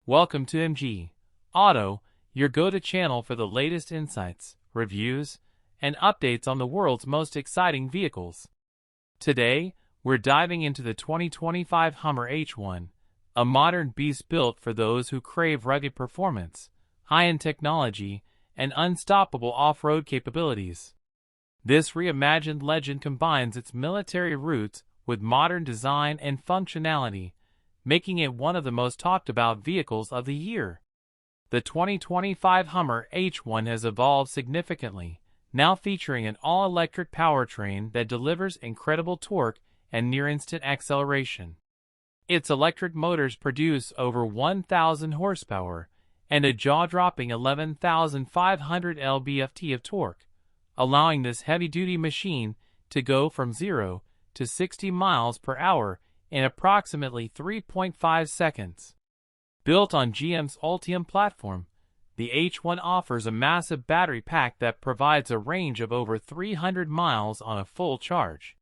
Welcome to MG.Auto, your go-to channel for the latest insights, reviews, and updates on the world's most exciting vehicles. Today, we're diving into the 2025 Hummer H1, a modern beast built for those who crave rugged performance, high-end technology, and unstoppable off-road capabilities. This reimagined legend combines its military roots with modern design and functionality, making it one of the most talked-about vehicles of the year. The 2025 Hummer H1 has evolved significantly, now featuring an all-electric powertrain that delivers incredible torque and near-instant acceleration. Its electric motors produce over 1,000 horsepower and a jaw-dropping 11,500 lb-ft of torque, allowing this heavy-duty machine to go from 0 to 60 miles per hour in approximately 3.5 seconds. Built on GM's Ultium platform, the H1 offers a massive battery pack that provides a range of over 300 miles on a full charge.